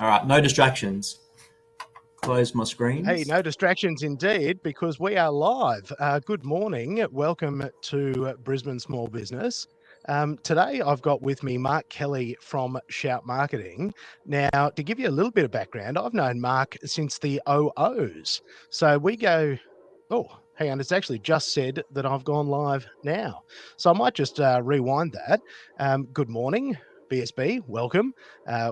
All right, no distractions. Close my screens. Hey, no distractions indeed, because we are live. Good morning. Welcome to Brisbane Small Business. Today, I've got with me Mark Kelly from Shout Marketing. Now, to give you a little bit of background, I've known Mark since the OOs. So we go, oh, hang on, it's actually just said that I've gone live now. So I might just rewind that. Good morning. BSB, welcome.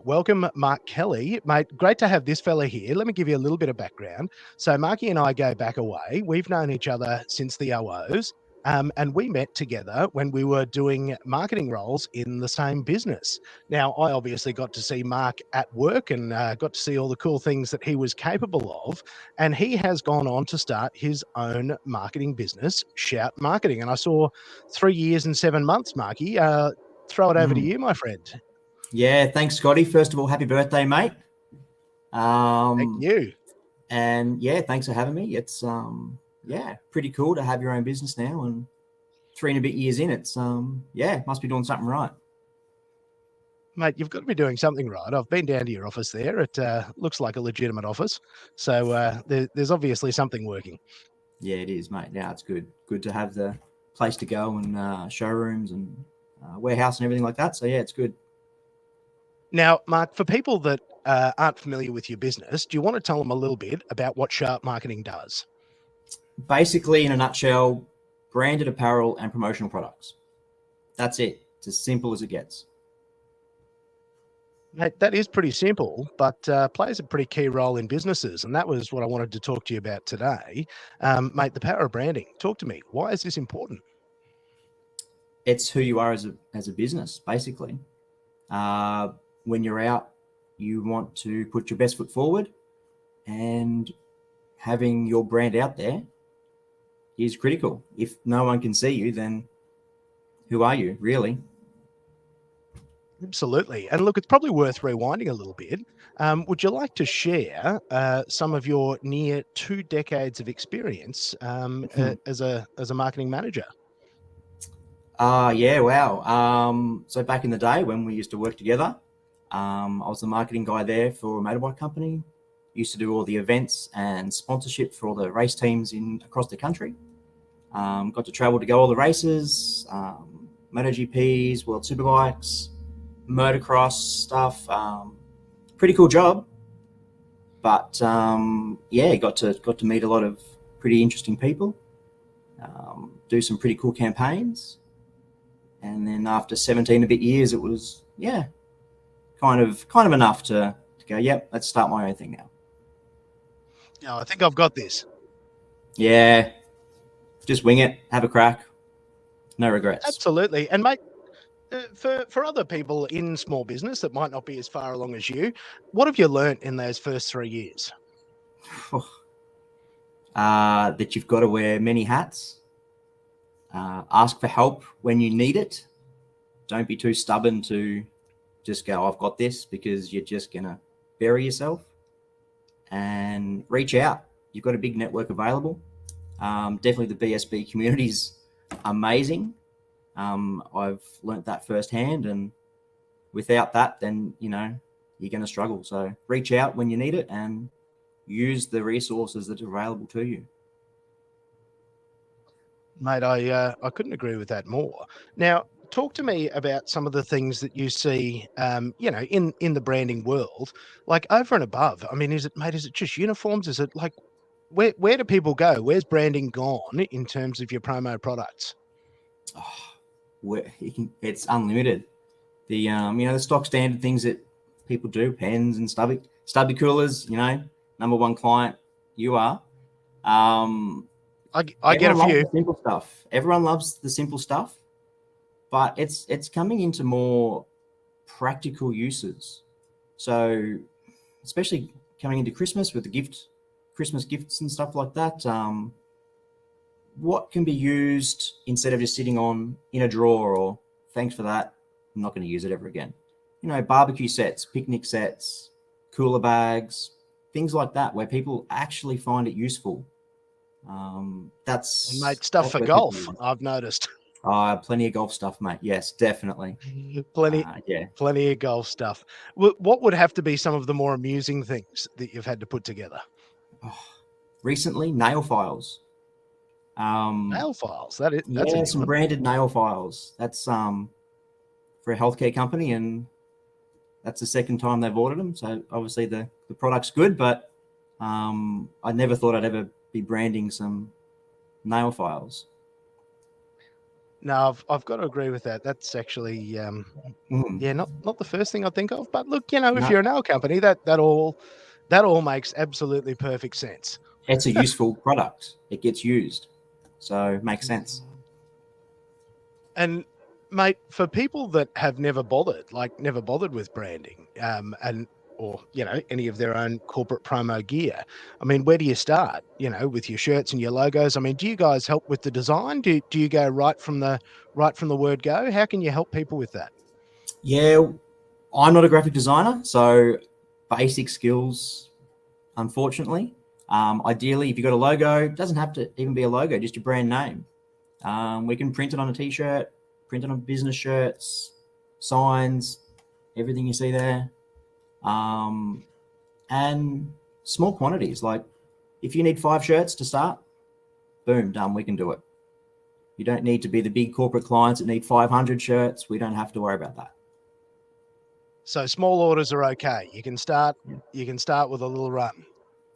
Welcome, Mark Kelly. Mate, great to have this fella here. Let me give you a little bit of background. So Marky and I go back away. We've known each other since the OOs, and we met together when we were doing marketing roles in the same business. Now, I obviously got to see Mark at work and got to see all the cool things that he was capable of, and he has gone on to start his own marketing business, Shout Marketing. And I saw 3 years and 7 months, Marky. Throw it over to you, my friend. Yeah, thanks, Scotty. First of all, happy birthday, mate. Thank you. And yeah, thanks for having me. It's pretty cool to have your own business now, and 3 and a bit years in, it's must be doing something right. Mate, you've got to be doing something right. I've been down to your office there. It looks like a legitimate office. So there's obviously something working. Yeah, it is, mate. Yeah, it's good. Good to have the place to go and showrooms and warehouse and everything like that. So yeah, it's good. Now, Mark, for people that aren't familiar with your business, do you want to tell them a little bit about what Shout Marketing does? Basically, in a nutshell, branded apparel and promotional products. That's it. It's as simple as it gets. Mate, that is pretty simple, but plays a pretty key role in businesses. And that was what I wanted to talk to you about today. Mate, the power of branding. Talk to me. Why is this important? It's who you are as a business, basically. When you're out, you want to put your best foot forward, and having your brand out there is critical. If no one can see you, then who are you, really? Absolutely. And look, it's probably worth rewinding a little bit. Would you like to share some of your near 2 decades of experience as a marketing manager? Yeah, wow. So back in the day when we used to work together, I was the marketing guy there for a motorbike company. Used to do all the events and sponsorship for all the race teams across the country. Got to travel to go all the races, MotoGPs, World Superbikes, motocross stuff. Pretty cool job, but got to meet a lot of pretty interesting people, do some pretty cool campaigns, and then after 17 a bit years, it was kind of enough to go, yep, let's start my own thing now. Yeah, I think I've got this. Yeah, just wing it, have a crack, no regrets. Absolutely. And mate, for other people in small business that might not be as far along as you, what have you learnt in those first 3 years? That you've got to wear many hats, ask for help when you need it. Don't be too stubborn to just go, I've got this, because you're just going to bury yourself. And reach out. You've got a big network available. Definitely the BSB community is amazing. I've learnt that firsthand, and without that, then you're going to struggle. So reach out when you need it and use the resources that are available to you. Mate, I couldn't agree with that more. Now, talk to me about some of the things that you see, in the branding world, like over and above. I mean, is it just uniforms? Is it like, where do people go? Where's branding gone in terms of your promo products? It's unlimited. The stock standard things that people do, pens and stubby coolers. Number one client, you are. I get a few. The simple stuff. Everyone loves the simple stuff, but it's coming into more practical uses. So, especially coming into Christmas with the Christmas gifts and stuff like that. What can be used instead of just sitting in a drawer, or thanks for that, I'm not going to use it ever again. Barbecue sets, picnic sets, cooler bags, things like that, where people actually find it useful. Mate, stuff for golf, I've noticed. Plenty of golf stuff, mate. Yes, definitely. Plenty, Yeah. plenty of golf stuff. What would have to be some of the more amusing things that you've had to put together? Recently, nail files. Nail files. That's a Yeah, new some one. branded nail files. That's for a healthcare company, and that's the second time they've ordered them. So obviously the product's good, but I never thought I'd ever be branding some nail files. No, I've got to agree with that. That's actually Mm. yeah, not the first thing I think of. But look, you know, if No, you're a nail company, that all makes absolutely perfect sense. it's a useful product. It gets used, so it makes sense. And mate, for people that have never bothered with branding, and or any of their own corporate promo gear, I mean, where do you start? With your shirts and your logos. I mean, do you guys help with the design? Do you go right from the word go? How can you help people with that? Yeah, I'm not a graphic designer, so basic skills, unfortunately. Ideally, if you've got a logo, it doesn't have to even be a logo, just your brand name. We can print it on a t-shirt, print it on business shirts, signs, everything you see there. And small quantities, like if you need 5 shirts to start, boom, done, we can do it. You don't need to be the big corporate clients that need 500 shirts. We don't have to worry about that. So small orders are okay. You can start. Yeah. You can start with a little run.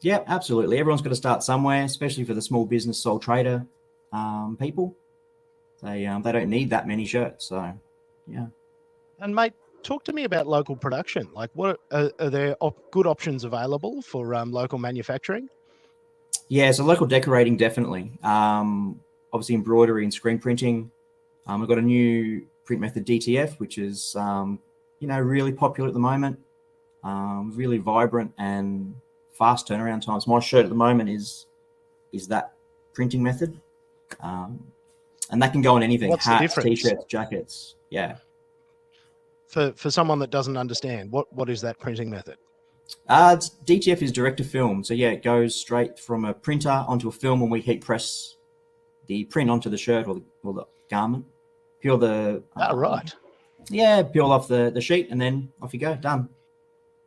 Yeah, absolutely. Everyone's got to start somewhere, especially for the small business sole trader people. They don't need that many shirts. So, yeah. And mate, talk to me about local production. Like, what are there good options available for local manufacturing? Yeah, so local decorating, definitely. Obviously, embroidery and screen printing. We've got a new print method, DTF, which is, really popular at the moment. Really vibrant and fast turnaround times. My shirt at the moment is that printing method. Um, and that can go on anything: What's the hats, difference t-shirts, jackets. Yeah. for someone that doesn't understand? What is that printing method? DTF is direct to film. So yeah, it goes straight from a printer onto a film, and we heat press the print onto the shirt or the garment. Peel the Ah, right. peel off the sheet, and then off you go. Done.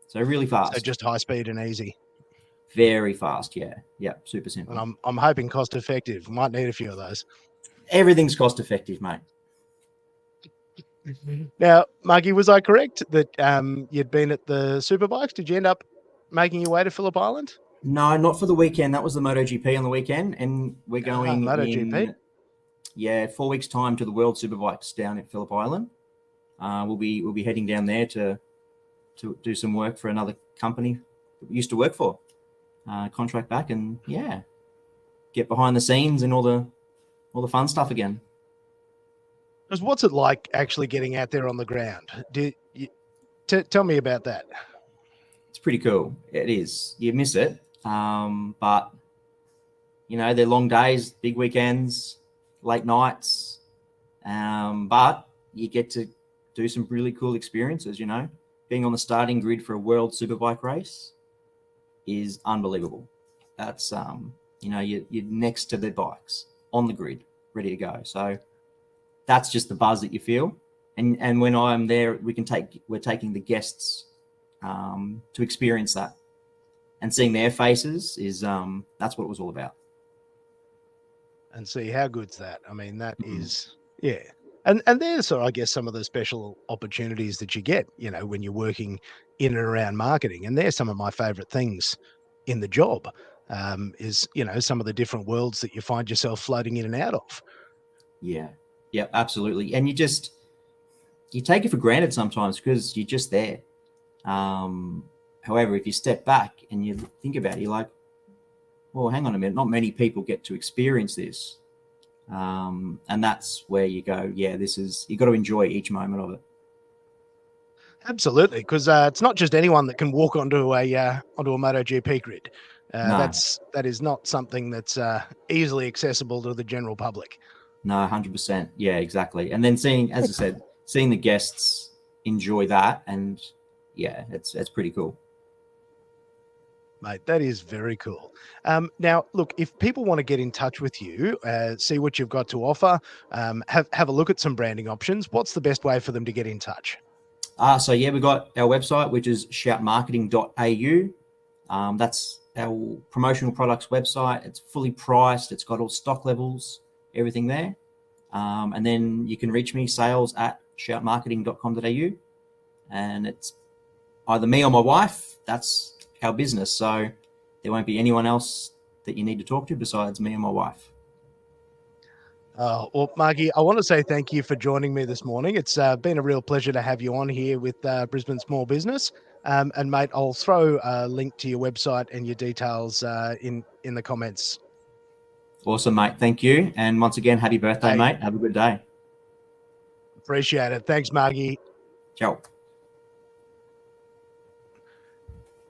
So really So fast, just high speed and easy. very fast. Yeah, super And simple. I'm hoping cost effective. Might need a few of those. Everything's cost effective, mate. Now, Marky, was I correct that you'd been at the Superbikes? Did you end up making your way to Phillip Island? No, not for the weekend. That was the MotoGP on the weekend, and we're Ah, going MotoGP. in 4 weeks' time to the World Superbikes down at Phillip Island. We'll be heading down there to do some work for another company that we used to work for. Contract back, and yeah, get behind the scenes and all the fun stuff again. Because what's it like actually getting out there on the ground? Tell me about that. It's pretty cool. It is. You miss it, but they're long days, big weekends, late nights, but you get to do some really cool experiences. Being on the starting grid for a world superbike race is unbelievable. That's you're next to the bikes on the grid, ready to go. So that's just the buzz that you feel. And when I'm there, we're taking the guests to experience that, and seeing their faces is that's what it was all about. And see how good's that. I mean, that Mm-hmm. is, yeah. And there's, I guess, some of the special opportunities that you get, when you're working in and around marketing. And there's some of my favorite things in the job, is, some of the different worlds that you find yourself floating in and out of. Yeah, yeah, absolutely. And you take it for granted sometimes because you're just there. However, if you step back and you think about it, you're like, well, hang on a minute. Not many people get to experience this. And that's where you go, yeah, you got to enjoy each moment of it. Absolutely, because it's not just anyone that can walk onto a MotoGP grid. No, That is not something that's easily accessible to the general public. no, 100%. Yeah, exactly. And then as I said, seeing the guests enjoy that, and yeah, it's pretty cool. Mate, that is very cool. Now, look, if people want to get in touch with you, see what you've got to offer, have a look at some branding options, what's the best way for them to get in touch? So yeah, we've got our website, which is shoutmarketing.au. That's our promotional products website. It's fully priced. It's got all stock levels, everything there. And then you can reach me, sales@shoutmarketing.com.au. And it's either me or my wife. That's our business. So there won't be anyone else that you need to talk to besides me and my wife. Well, Margie, I want to say thank you for joining me this morning. It's been a real pleasure to have you on here with Brisbane Small Business. And mate, I'll throw a link to your website and your details in the comments. Awesome, mate. Thank you. And once again, happy birthday, Hey, mate. Have a good day. appreciate it. Thanks, Margie. Ciao.